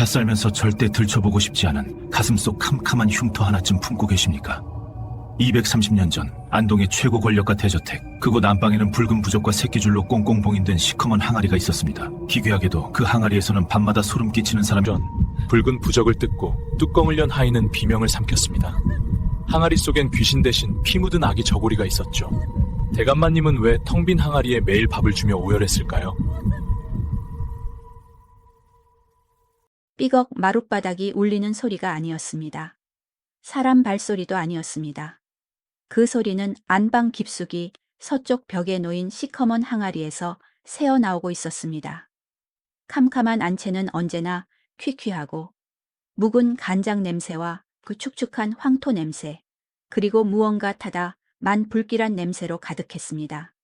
차 썰면서 절대 들춰보고 싶지 않은 가슴속 캄캄한 흉터 하나쯤 품고 계십니까? 230년 전 안동의 최고 권력가 대저택, 그곳 안방에는 붉은 부적과 새끼줄로 꽁꽁 봉인된 시커먼 항아리가 있었습니다. 기괴하게도 그 항아리에서는 밤마다 소름 끼치는 사람 전 붉은 부적을 뜯고 뚜껑을 연 하인은 비명을 삼켰습니다. 항아리 속엔 귀신 대신 피 묻은 아기 저고리가 있었죠. 대감마님은 왜 텅 빈 항아리에 매일 밥을 주며 오열했을까요? 삐걱 마룻바닥이 울리는 소리가 아니었습니다. 사람 발소리도 아니었습니다. 그 소리는 안방 깊숙이 서쪽 벽에 놓인 시커먼 항아리에서 새어나오고 있었습니다. 캄캄한 안채는 언제나 퀴퀴하고 묵은 간장 냄새와 그 축축한 황토 냄새, 그리고 무언가 타다 만 불길한 냄새로 가득했습니다.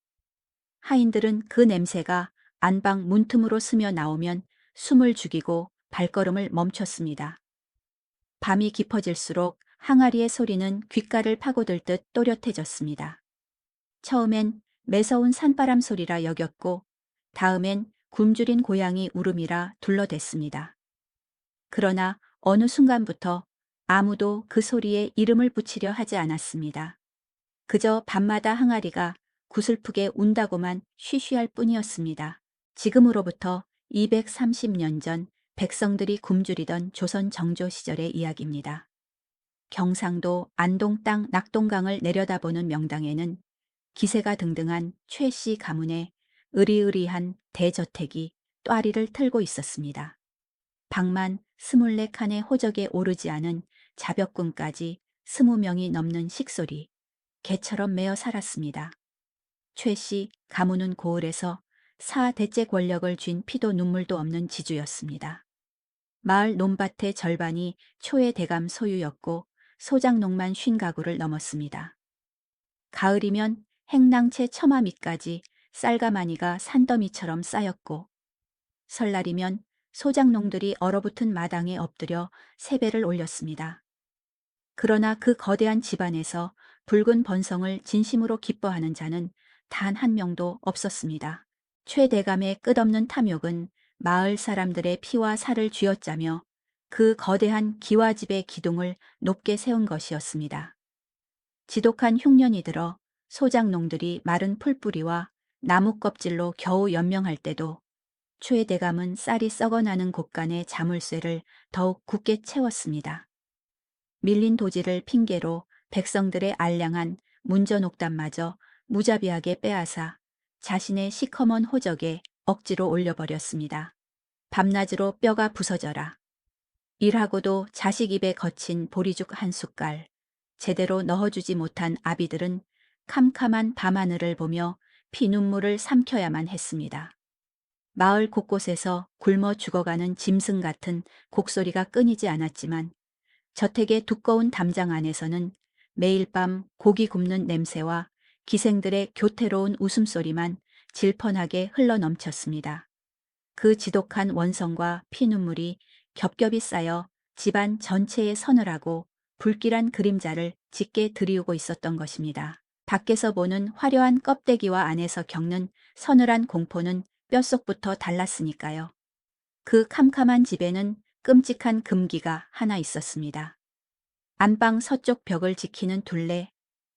하인들은 그 냄새가 안방 문틈으로 스며 나오면 숨을 죽이고 발걸음을 멈췄습니다. 밤이 깊어질수록 항아리의 소리는 귓가를 파고들 듯 또렷해졌습니다. 처음엔 매서운 산바람 소리라 여겼고 다음엔 굶주린 고양이 울음이라 둘러댔습니다. 그러나 어느 순간부터 아무도 그 소리에 이름을 붙이려 하지 않았습니다. 그저 밤마다 항아리가 구슬프게 운다고만 쉬쉬할 뿐이었습니다. 지금으로부터 230년 전 백성들이 굶주리던 조선 정조 시절의 이야기입니다. 경상도 안동 땅 낙동강을 내려다보는 명당에는 기세가 등등한 최씨 가문의 으리으리한 대저택이 또아리를 틀고 있었습니다. 방만 24칸의 호적에 오르지 않은 자벽군까지 20명이 넘는 식솔이 개처럼 매어 살았습니다. 최씨 가문은 고을에서 4대째 권력을 쥔 피도 눈물도 없는 지주였습니다. 마을 논밭의 절반이 초의 대감 소유였고 소작농만 50가구를 넘었습니다. 가을이면 행랑채 처마 밑까지 쌀가마니가 산더미처럼 쌓였고 설날이면 소작농들이 얼어붙은 마당에 엎드려 세배를 올렸습니다. 그러나 그 거대한 집안에서 붉은 번성을 진심으로 기뻐하는 자는 단 한 명도 없었습니다. 최 대감의 끝없는 탐욕은 마을 사람들의 피와 살을 쥐어짜며 그 거대한 기와집의 기둥을 높게 세운 것이었습니다. 지독한 흉년이 들어 소작농들이 마른 풀뿌리와 나무 껍질로 겨우 연명할 때도 최 대감은 쌀이 썩어나는 곳간의 자물쇠를 더욱 굳게 채웠습니다. 밀린 도지를 핑계로 백성들의 알량한 문전옥답마저 무자비하게 빼앗아 자신의 시커먼 호적에 억지로 올려버렸습니다. 밤낮으로 뼈가 부서져라. 일하고도 자식 입에 거친 보리죽 한 숟갈 제대로 넣어주지 못한 아비들은 캄캄한 밤하늘을 보며 피눈물을 삼켜야만 했습니다. 마을 곳곳에서 굶어 죽어가는 짐승 같은 곡소리가 끊이지 않았지만 저택의 두꺼운 담장 안에서는 매일 밤 고기 굽는 냄새와 기생들의 교태로운 웃음소리만 질펀하게 흘러넘쳤습니다. 그 지독한 원성과 피눈물이 겹겹이 쌓여 집안 전체에 서늘하고 불길한 그림자를 짙게 드리우고 있었던 것입니다. 밖에서 보는 화려한 껍데기와 안에서 겪는 서늘한 공포는 뼛속부터 달랐으니까요. 그 캄캄한 집에는 끔찍한 금기가 하나 있었습니다. 안방 서쪽 벽을 지키는 둘레,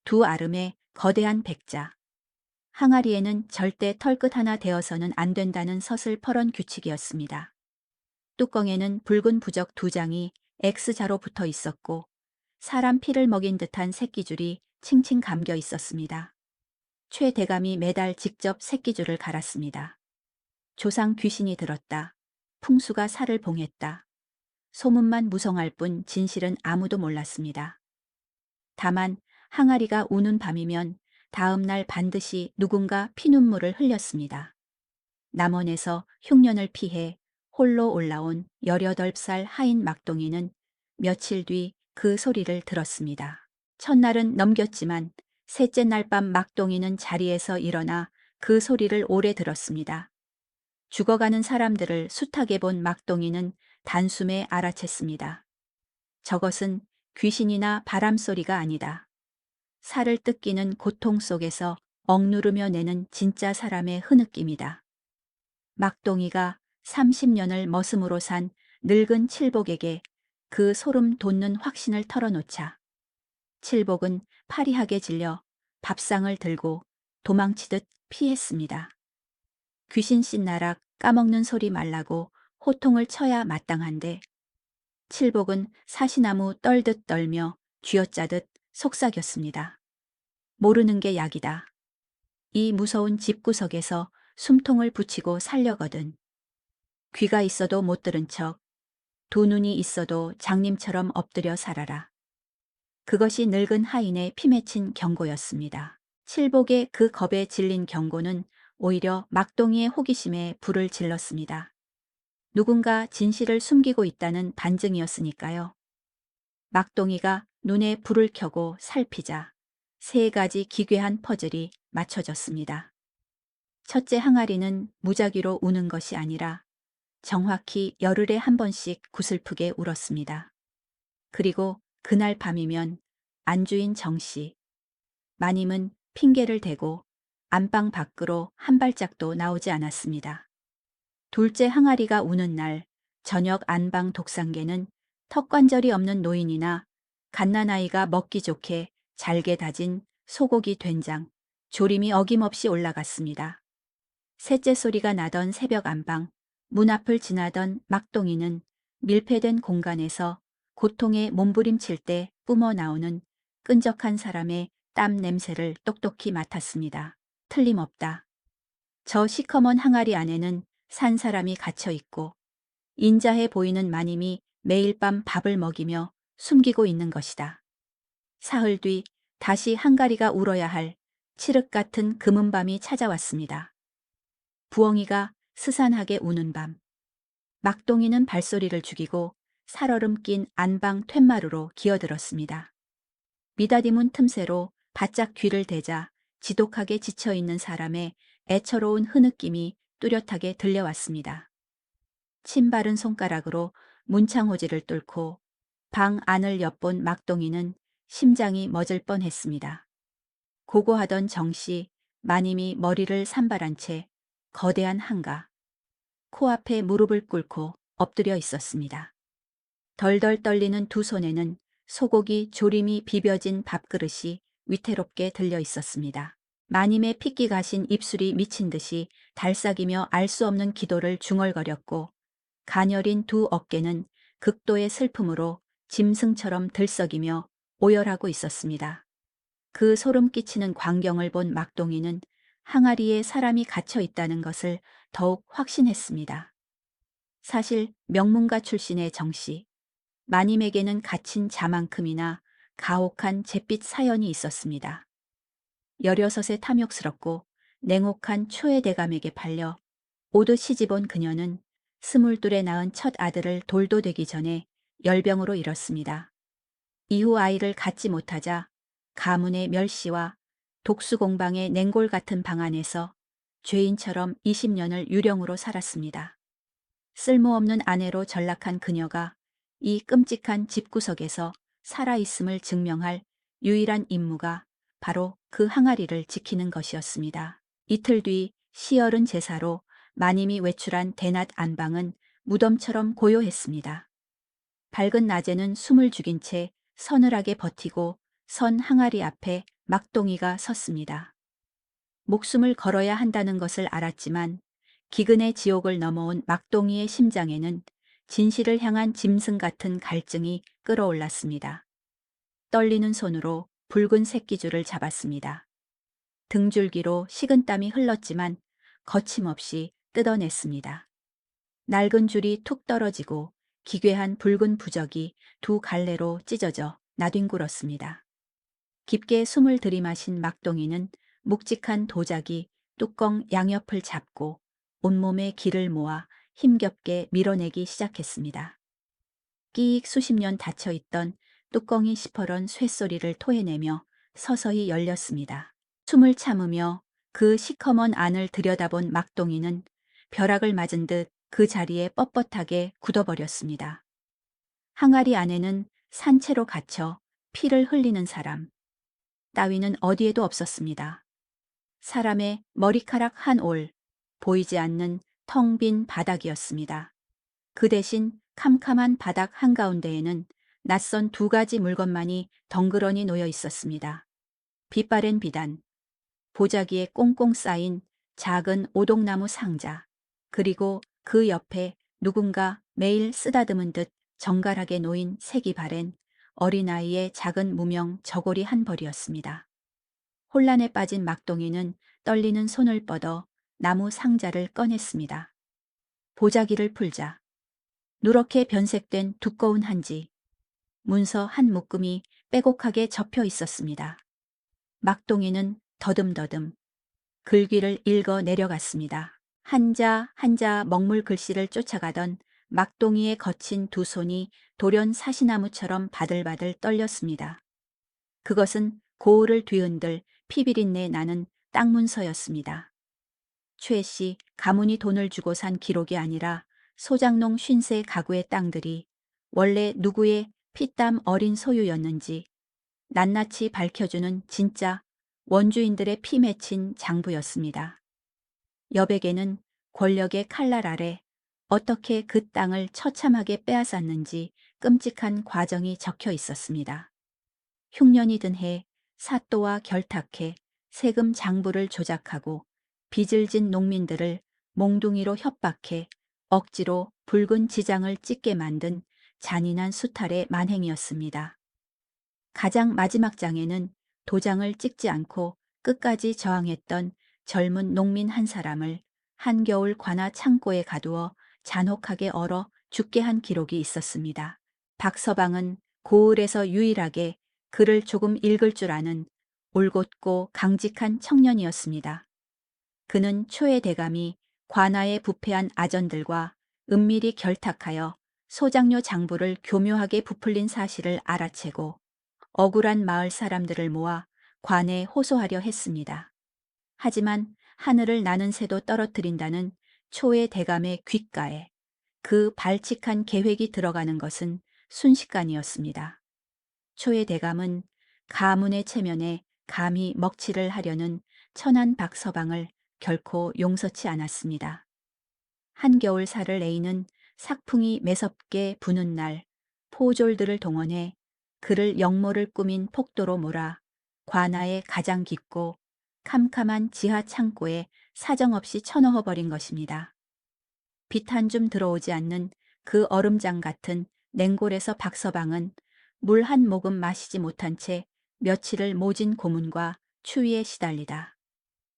두 아름의 거대한 백자. 항아리에는 절대 털끝 하나 대어서는 안 된다는 서슬퍼런 규칙이었습니다. 뚜껑에는 붉은 부적 2장이 X자로 붙어 있었고 사람 피를 먹인 듯한 새끼줄이 칭칭 감겨 있었습니다. 최 대감이 매달 직접 새끼줄을 갈았습니다. 조상 귀신이 들었다. 풍수가 살을 봉했다. 소문만 무성할 뿐 진실은 아무도 몰랐습니다. 다만 항아리가 우는 밤이면 다음 날 반드시 누군가 피눈물을 흘렸습니다. 남원에서 흉년을 피해 홀로 올라온 18살 하인 막동이는 며칠 뒤 그 소리를 들었습니다. 첫날은 넘겼지만 셋째 날 밤 막동이는 자리에서 일어나 그 소리를 오래 들었습니다. 죽어가는 사람들을 숱하게 본 막동이는 단숨에 알아챘습니다. 저것은 귀신이나 바람소리가 아니다. 살을 뜯기는 고통 속에서 억누르며 내는 진짜 사람의 흐느낌이다. 막동이가 30년을 머슴으로 산 늙은 칠복에게 그 소름 돋는 확신을 털어놓자 칠복은 파리하게 질려 밥상을 들고 도망치듯 피했습니다. 귀신 씻나락 까먹는 소리 말라고 호통을 쳐야 마땅한데 칠복은 사시나무 떨듯 떨며 쥐어짜듯 속삭였습니다. 모르는 게 약이다. 이 무서운 집구석에서 숨통을 붙이고 살려거든. 귀가 있어도 못 들은 척, 두 눈이 있어도 장님처럼 엎드려 살아라. 그것이 늙은 하인의 피맺힌 경고였습니다. 칠복의 그 겁에 질린 경고는 오히려 막동이의 호기심에 불을 질렀습니다. 누군가 진실을 숨기고 있다는 반증이었으니까요. 막동이가 눈에 불을 켜고 살피자 세 가지 기괴한 퍼즐이 맞춰졌습니다. 첫째 항아리는 무작위로 우는 것이 아니라 정확히 열흘에 한 번씩 구슬프게 울었습니다. 그리고 그날 밤이면 안주인 정씨, 마님은 핑계를 대고 안방 밖으로 한 발짝도 나오지 않았습니다. 둘째 항아리가 우는 날 저녁 안방 독상계는 턱관절이 없는 노인이나 갓난아이가 먹기 좋게 잘게 다진 소고기 된장, 조림이 어김없이 올라갔습니다. 셋째 소리가 나던 새벽 안방, 문 앞을 지나던 막동이는 밀폐된 공간에서 고통에 몸부림칠 때 뿜어 나오는 끈적한 사람의 땀 냄새를 똑똑히 맡았습니다. 틀림없다. 저 시커먼 항아리 안에는 산 사람이 갇혀 있고 인자해 보이는 마님이 매일 밤 밥을 먹이며 숨기고 있는 것이다. 사흘 뒤 다시 항아리가 울어야 할 칠흑 같은 금은 밤이 찾아왔습니다. 부엉이가 스산하게 우는 밤. 막동이는 발소리를 죽이고 살얼음 낀 안방 툇마루로 기어들었습니다. 미닫이문 틈새로 바짝 귀를 대자 지독하게 지쳐있는 사람의 애처로운 흐느낌이 뚜렷하게 들려왔습니다. 침바른 손가락으로 문창호지를 뚫고 방 안을 엿본 막동이는 심장이 멎을 뻔했습니다. 고고하던 정씨, 마님이 머리를 산발한 채 거대한 한가, 코앞에 무릎을 꿇고 엎드려 있었습니다. 덜덜 떨리는 두 손에는 소고기 조림이 비벼진 밥그릇이 위태롭게 들려 있었습니다. 마님의 핏기 가신 입술이 미친 듯이 달싹이며 알 수 없는 기도를 중얼거렸고 가녀린 두 어깨는 극도의 슬픔으로 짐승처럼 들썩이며 오열하고 있었습니다. 그 소름 끼치는 광경을 본 막동이는 항아리에 사람이 갇혀 있다는 것을 더욱 확신했습니다. 사실 명문가 출신의 정씨, 마님에게는 갇힌 자만큼이나 가혹한 잿빛 사연이 있었습니다. 16에 탐욕스럽고 냉혹한 초의 대감에게 팔려 오듯 시집온 그녀는 22에 낳은 첫 아들을 돌도 되기 전에 열병으로 잃었습니다. 이후 아이를 갖지 못하자 가문의 멸시와 독수공방의 냉골 같은 방 안에서 죄인처럼 20년을 유령으로 살았습니다. 쓸모없는 아내로 전락한 그녀가 이 끔찍한 집구석에서 살아있음을 증명할 유일한 임무가 바로 그 항아리를 지키는 것이었습니다. 이틀 뒤 시열은 제사로 마님이 외출한 대낮 안방은 무덤처럼 고요했습니다. 밝은 낮에는 숨을 죽인 채 서늘하게 버티고 선 항아리 앞에 막동이가 섰습니다. 목숨을 걸어야 한다는 것을 알았지만 기근의 지옥을 넘어온 막동이의 심장에는 진실을 향한 짐승 같은 갈증이 끓어올랐습니다. 떨리는 손으로 붉은 새끼줄을 잡았습니다. 등줄기로 식은땀이 흘렀지만 거침없이 뜯어냈습니다. 낡은 줄이 툭 떨어지고 기괴한 붉은 부적이 두 갈래로 찢어져 나뒹굴었습니다. 깊게 숨을 들이마신 막동이는 묵직한 도자기 뚜껑 양옆을 잡고 온몸에 기를 모아 힘겹게 밀어내기 시작했습니다. 끼익 수십 년 닫혀있던 뚜껑이 시퍼런 쇳소리를 토해내며 서서히 열렸습니다. 숨을 참으며 그 시커먼 안을 들여다본 막동이는 벼락을 맞은 듯 그 자리에 뻣뻣하게 굳어버렸습니다. 항아리 안에는 산채로 갇혀 피를 흘리는 사람 따위는 어디에도 없었습니다. 사람의 머리카락 한 올, 보이지 않는 텅 빈 바닥이었습니다. 그 대신 캄캄한 바닥 한가운데에는 낯선 두 가지 물건만이 덩그러니 놓여 있었습니다. 빛바랜 비단, 보자기에 꽁꽁 쌓인 작은 오동나무 상자, 그리고 그 옆에 누군가 매일 쓰다듬은 듯 정갈하게 놓인 색이 바랜 어린아이의 작은 무명 저고리 한 벌이었습니다. 혼란에 빠진 막동이는 떨리는 손을 뻗어 나무 상자를 꺼냈습니다. 보자기를 풀자 누렇게 변색된 두꺼운 한지, 문서 한 묶음이 빼곡하게 접혀 있었습니다. 막동이는 더듬더듬 글귀를 읽어 내려갔습니다. 한자 한자 먹물 글씨를 쫓아가던 막동이의 거친 두 손이 돌연 사시나무처럼 바들바들 떨렸습니다. 그것은 고을을 뒤흔들 피비린내 나는 땅 문서였습니다. 최 씨 가문이 돈을 주고 산 기록이 아니라 소장농 50세 가구의 땅들이 원래 누구의 피땀 어린 소유였는지 낱낱이 밝혀주는 진짜 원주인들의 피 맺힌 장부였습니다. 여백에는 권력의 칼날 아래 어떻게 그 땅을 처참하게 빼앗았는지 끔찍한 과정이 적혀 있었습니다. 흉년이 든 해 사또와 결탁해 세금 장부를 조작하고 빚을 진 농민들을 몽둥이로 협박해 억지로 붉은 지장을 찍게 만든 잔인한 수탈의 만행이었습니다. 가장 마지막 장에는 도장을 찍지 않고 끝까지 저항했던 젊은 농민 한 사람을 한겨울 관아 창고에 가두어 잔혹하게 얼어 죽게 한 기록이 있었습니다. 박서방은 고을에서 유일하게 글을 조금 읽을 줄 아는 올곧고 강직한 청년이었습니다. 그는 초의 대감이 관아에 부패한 아전들과 은밀히 결탁하여 소장료 장부를 교묘하게 부풀린 사실을 알아채고 억울한 마을 사람들을 모아 관에 호소하려 했습니다. 하지만 하늘을 나는 새도 떨어뜨린다는 초의 대감의 귓가에 그 발칙한 계획이 들어가는 것은 순식간이었습니다. 초의 대감은 가문의 체면에 감히 먹칠을 하려는 천한 박서방을 결코 용서치 않았습니다. 한겨울 살을 에이는 삭풍이 매섭게 부는 날 포졸들을 동원해 그를 역모를 꾸민 폭도로 몰아 관아의 가장 깊고 캄캄한 지하 창고에 사정없이 쳐넣어 버린 것입니다. 빛 한 줌 들어오지 않는 그 얼음장 같은 냉골에서 박서방은 물 한 모금 마시지 못한 채 며칠을 모진 고문과 추위에 시달리다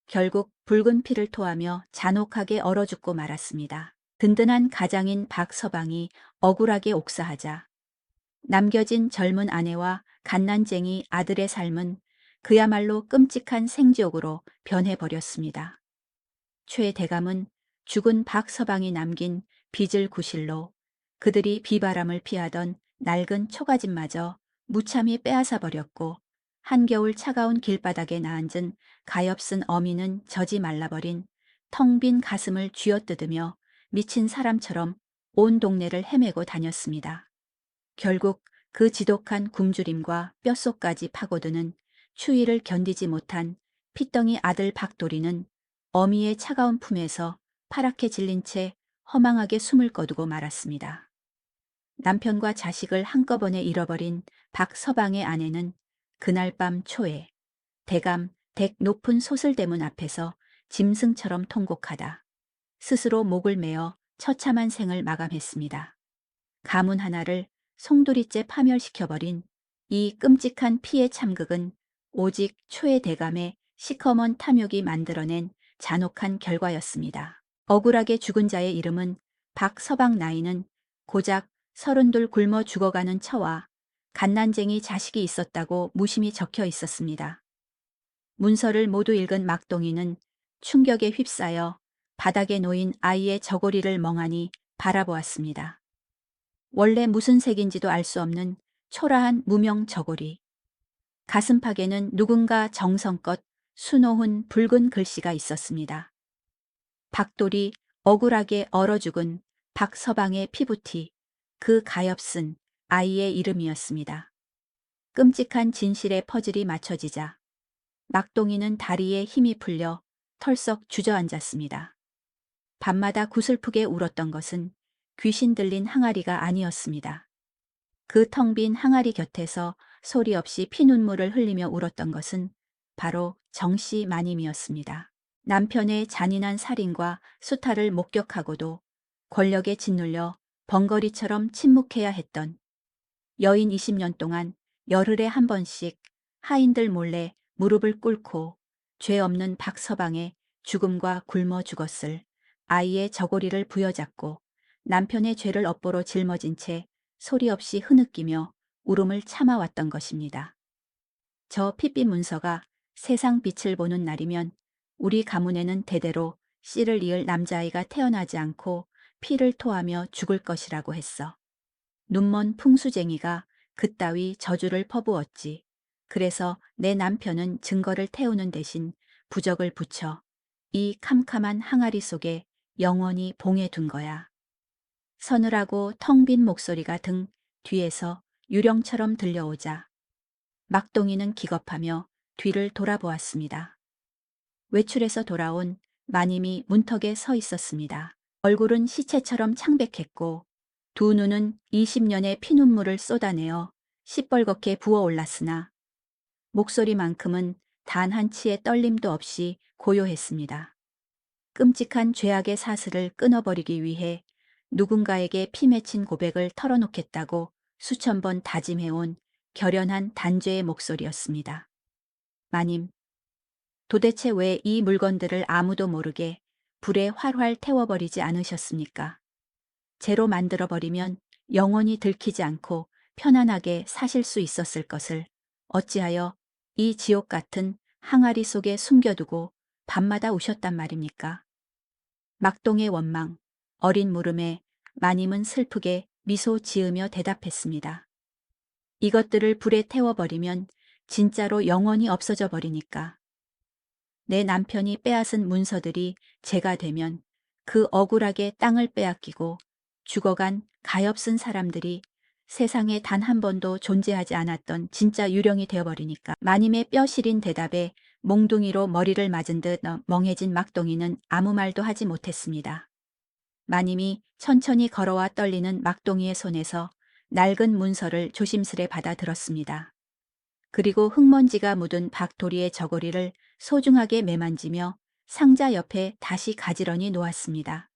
결국 붉은 피를 토하며 잔혹하게 얼어 죽고 말았습니다. 든든한 가장인 박서방이 억울하게 옥사하자 남겨진 젊은 아내와 갓난쟁이 아들의 삶은 그야말로 끔찍한 생지옥으로 변해버렸습니다. 최 대감은 죽은 박서방이 남긴 빚을 구실로 그들이 비바람을 피하던 낡은 초가집마저 무참히 빼앗아 버렸고 한겨울 차가운 길바닥에 나앉은 가엾은 어미는 젖이 말라버린 텅 빈 가슴을 쥐어뜯으며 미친 사람처럼 온 동네를 헤매고 다녔습니다. 결국 그 지독한 굶주림과 뼛속까지 파고드는 추위를 견디지 못한 핏덩이 아들 박도리는 어미의 차가운 품에서 파랗게 질린 채 허망하게 숨을 거두고 말았습니다. 남편과 자식을 한꺼번에 잃어버린 박서방의 아내는 그날 밤 초에 대감 댁 높은 소슬대문 앞에서 짐승처럼 통곡하다 스스로 목을 메어 처참한 생을 마감했습니다. 가문 하나를 송두리째 파멸시켜버린 이 끔찍한 피해 참극은 오직 초의 대감의 시커먼 탐욕이 만들어낸 잔혹한 결과였습니다. 억울하게 죽은 자의 이름은 박서방, 나이는 고작 32 굶어 죽어가는 처와 갓난쟁이 자식이 있었다고 무심히 적혀 있었습니다. 문서를 모두 읽은 막동이는 충격에 휩싸여 바닥에 놓인 아이의 저고리를 멍하니 바라보았습니다. 원래 무슨 색인지도 알 수 없는 초라한 무명 저고리. 가슴팍에는 누군가 정성껏 수놓은 붉은 글씨가 있었습니다. 박돌이 억울하게 얼어 죽은 박서방의 피부티, 그 가엾은 아이의 이름이었습니다. 끔찍한 진실의 퍼즐이 맞춰지자 막동이는 다리에 힘이 풀려 털썩 주저앉았습니다. 밤마다 구슬프게 울었던 것은 귀신 들린 항아리가 아니었습니다. 그 텅 빈 항아리 곁에서 소리 없이 피눈물을 흘리며 울었던 것은 바로 정씨 마님이었습니다. 남편의 잔인한 살인과 수탈을 목격하고도 권력에 짓눌려 벙거리처럼 침묵해야 했던 여인 20년 동안 열흘에 한 번씩 하인들 몰래 무릎을 꿇고 죄 없는 박서방의 죽음과 굶어 죽었을 아이의 저고리를 부여잡고 남편의 죄를 업보로 짊어진 채 소리 없이 흐느끼며 울음을 참아왔던 것입니다. 저 핏빛 문서가 세상 빛을 보는 날이면 우리 가문에는 대대로 씨를 이을 남자아이가 태어나지 않고 피를 토하며 죽을 것이라고 했어. 눈먼 풍수쟁이가 그따위 저주를 퍼부었지. 그래서 내 남편은 증거를 태우는 대신 부적을 붙여 이 캄캄한 항아리 속에 영원히 봉해둔 거야. 서늘하고 텅 빈 목소리가 등 뒤에서 유령처럼 들려오자 막동이는 기겁하며 뒤를 돌아보았습니다. 외출해서 돌아온 마님이 문턱에 서 있었습니다. 얼굴은 시체처럼 창백했고 두 눈은 20년의 피눈물을 쏟아내어 시뻘겋게 부어올랐으나 목소리만큼은 단 한 치의 떨림도 없이 고요했습니다. 끔찍한 죄악의 사슬을 끊어버리기 위해 누군가에게 피 맺힌 고백을 털어놓겠다고 수천 번 다짐해온 결연한 단죄의 목소리였습니다. 마님, 도대체 왜 이 물건들을 아무도 모르게 불에 활활 태워버리지 않으셨습니까? 재로 만들어버리면 영원히 들키지 않고 편안하게 사실 수 있었을 것을 어찌하여 이 지옥 같은 항아리 속에 숨겨두고 밤마다 우셨단 말입니까? 막동의 원망, 어린 물음에 마님은 슬프게 미소 지으며 대답했습니다. 이것들을 불에 태워버리면 진짜로 영원히 없어져 버리니까. 내 남편이 빼앗은 문서들이 제가 되면 그 억울하게 땅을 빼앗기고 죽어간 가엾은 사람들이 세상에 단 한 번도 존재하지 않았던 진짜 유령이 되어버리니까. 마님의 뼈 시린 대답에 몽둥이로 머리를 맞은 듯 멍해진 막동이는 아무 말도 하지 못했습니다. 마님이 천천히 걸어와 떨리는 막동이의 손에서 낡은 문서를 조심스레 받아 들었습니다. 그리고 흙먼지가 묻은 박도리의 저고리를 소중하게 매만지며 상자 옆에 다시 가지런히 놓았습니다.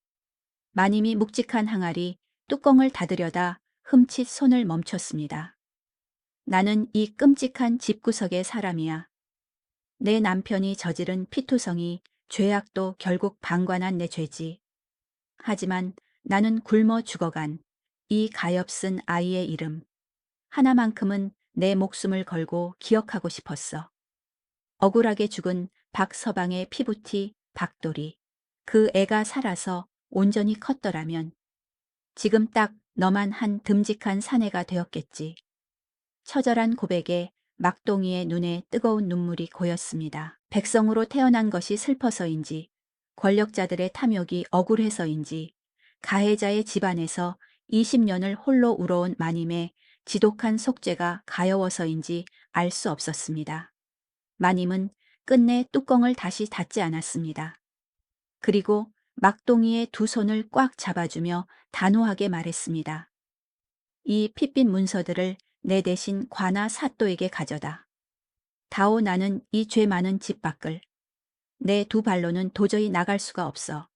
마님이 묵직한 항아리 뚜껑을 닫으려다 흠칫 손을 멈췄습니다. 나는 이 끔찍한 집구석의 사람이야. 내 남편이 저지른 피투성이 죄악도 결국 방관한 내 죄지. 하지만 나는 굶어 죽어간 이 가엾은 아이의 이름 하나만큼은 내 목숨을 걸고 기억하고 싶었어. 억울하게 죽은 박서방의 피부티 박돌이. 그 애가 살아서 온전히 컸더라면 지금 딱 너만 한 듬직한 사내가 되었겠지. 처절한 고백에 막동이의 눈에 뜨거운 눈물이 고였습니다. 백성으로 태어난 것이 슬퍼서인지, 권력자들의 탐욕이 억울해서인지, 가해자의 집안에서 20년을 홀로 울어온 마님의 지독한 속죄가 가여워서인지 알 수 없었습니다. 마님은 끝내 뚜껑을 다시 닫지 않았습니다. 그리고 막동이의 두 손을 꽉 잡아주며 단호하게 말했습니다. 이 핏빛 문서들을 내 대신 관아 사또에게 가져다. 다오 나는 이 죄 많은 집 밖을. 내 두 발로는 도저히 나갈 수가 없어.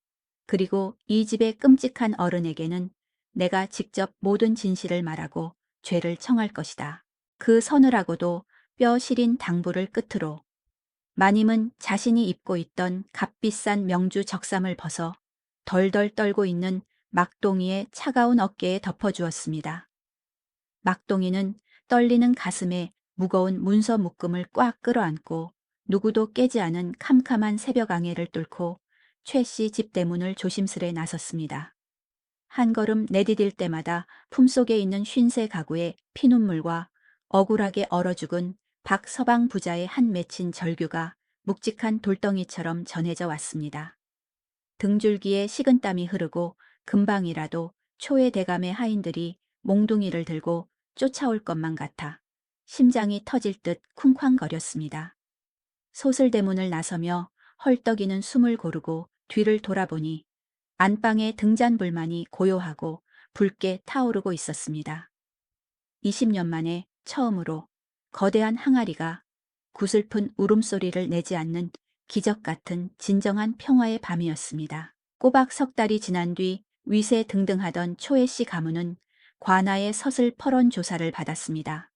그리고 이 집의 끔찍한 어른에게는 내가 직접 모든 진실을 말하고 죄를 청할 것이다. 그 서늘하고도 뼈 시린 당부를 끝으로 마님은 자신이 입고 있던 값비싼 명주 적삼을 벗어 덜덜 떨고 있는 막동이의 차가운 어깨에 덮어주었습니다. 막동이는 떨리는 가슴에 무거운 문서 묶음을 꽉 끌어안고 누구도 깨지 않은 캄캄한 새벽 앙해를 뚫고 최씨 집 대문을 조심스레 나섰습니다. 한 걸음 내디딜 때마다 품속에 있는 쉰새 가구의 피눈물과 억울하게 얼어 죽은 박서방 부자의 한 맺힌 절규가 묵직한 돌덩이처럼 전해져 왔습니다. 등줄기에 식은땀이 흐르고 금방이라도 초의 대감의 하인들이 몽둥이를 들고 쫓아올 것만 같아 심장이 터질 듯 쿵쾅거렸습니다. 소슬대문을 나서며 헐떡이는 숨을 고르고 뒤를 돌아보니 안방의 등잔불만이 고요하고 붉게 타오르고 있었습니다. 20년 만에 처음으로 거대한 항아리가 구슬픈 울음소리를 내지 않는 기적 같은 진정한 평화의 밤이었습니다. 꼬박 석 달이 지난 뒤 위세 등등하던 초혜 씨 가문은 관아의 서슬 퍼런 조사를 받았습니다.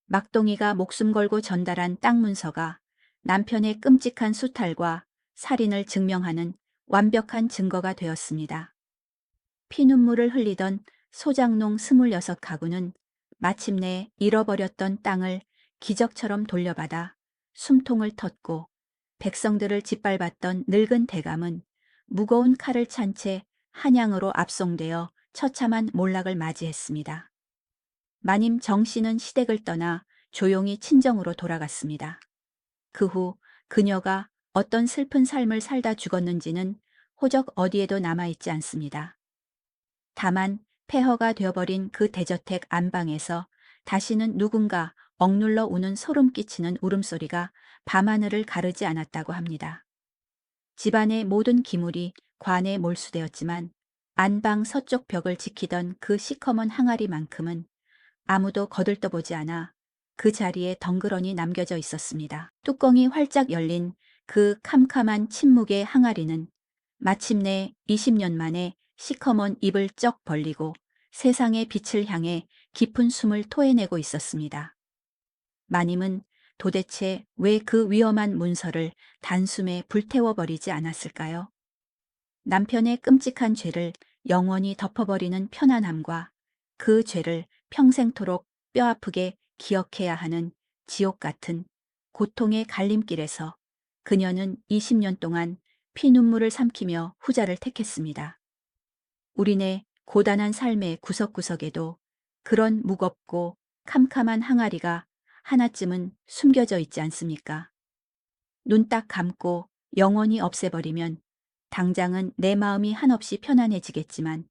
막동이가 목숨 걸고 전달한 땅 문서가 남편의 끔찍한 수탈과 살인을 증명하는 완벽한 증거가 되었습니다. 피눈물을 흘리던 소장농 26가구는 마침내 잃어버렸던 땅을 기적처럼 돌려받아 숨통을 텄고, 백성들을 짓밟았던 늙은 대감은 무거운 칼을 찬 채 한양으로 압송되어 처참한 몰락을 맞이했습니다. 마님 정 씨는 시댁을 떠나 조용히 친정으로 돌아갔습니다. 그 후 그녀가 어떤 슬픈 삶을 살다 죽었는지는 호적 어디에도 남아있지 않습니다. 다만 폐허가 되어버린 그 대저택 안방에서 다시는 누군가 억눌러 우는 소름 끼치는 울음소리가 밤하늘을 가르지 않았다고 합니다. 집안의 모든 기물이 관에 몰수되었지만 안방 서쪽 벽을 지키던 그 시커먼 항아리만큼은 아무도 거들떠보지 않아 그 자리에 덩그러니 남겨져 있었습니다. 뚜껑이 활짝 열린 그 캄캄한 침묵의 항아리는 마침내 20년 만에 시커먼 입을 쩍 벌리고 세상의 빛을 향해 깊은 숨을 토해내고 있었습니다. 마님은 도대체 왜 그 위험한 문서를 단숨에 불태워버리지 않았을까요? 남편의 끔찍한 죄를 영원히 덮어버리는 편안함과 그 죄를 평생토록 뼈아프게 기억해야 하는 지옥 같은 고통의 갈림길에서 그녀는 20년 동안 피눈물을 삼키며 후자를 택했습니다. 우리네 고단한 삶의 구석구석에도 그런 무겁고 캄캄한 항아리가 하나쯤은 숨겨져 있지 않습니까? 눈 딱 감고 영원히 없애버리면 당장은 내 마음이 한없이 편안해지겠지만,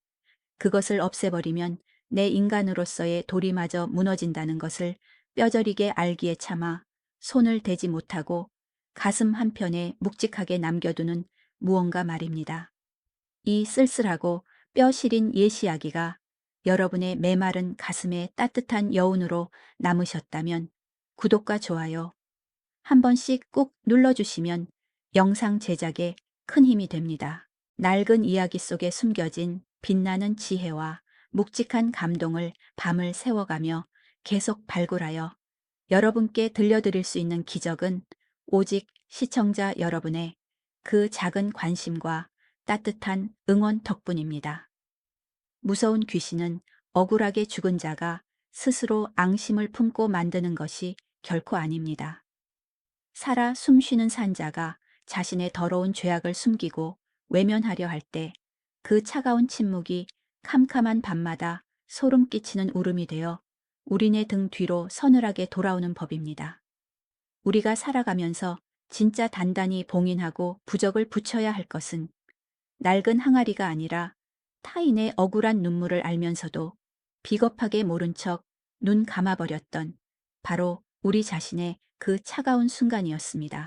그것을 없애버리면 내 인간으로서의 도리마저 무너진다는 것을 뼈저리게 알기에 차마 손을 대지 못하고 가슴 한편에 묵직하게 남겨두는 무언가 말입니다. 이 쓸쓸하고 뼈 시린 옛 이야기가 여러분의 메마른 가슴에 따뜻한 여운으로 남으셨다면 구독과 좋아요 한 번씩 꾹 눌러주시면 영상 제작에 큰 힘이 됩니다. 낡은 이야기 속에 숨겨진 빛나는 지혜와 묵직한 감동을 밤을 새워가며 계속 발굴하여 여러분께 들려드릴 수 있는 기적은 오직 시청자 여러분의 그 작은 관심과 따뜻한 응원 덕분입니다. 무서운 귀신은 억울하게 죽은 자가 스스로 앙심을 품고 만드는 것이 결코 아닙니다. 살아 숨쉬는 산자가 자신의 더러운 죄악을 숨기고 외면하려 할 때 그 차가운 침묵이 캄캄한 밤마다 소름 끼치는 울음이 되어 우리네 등 뒤로 서늘하게 돌아오는 법입니다. 우리가 살아가면서 진짜 단단히 봉인하고 부적을 붙여야 할 것은 낡은 항아리가 아니라 타인의 억울한 눈물을 알면서도 비겁하게 모른 척 눈 감아버렸던 바로 우리 자신의 그 차가운 순간이었습니다.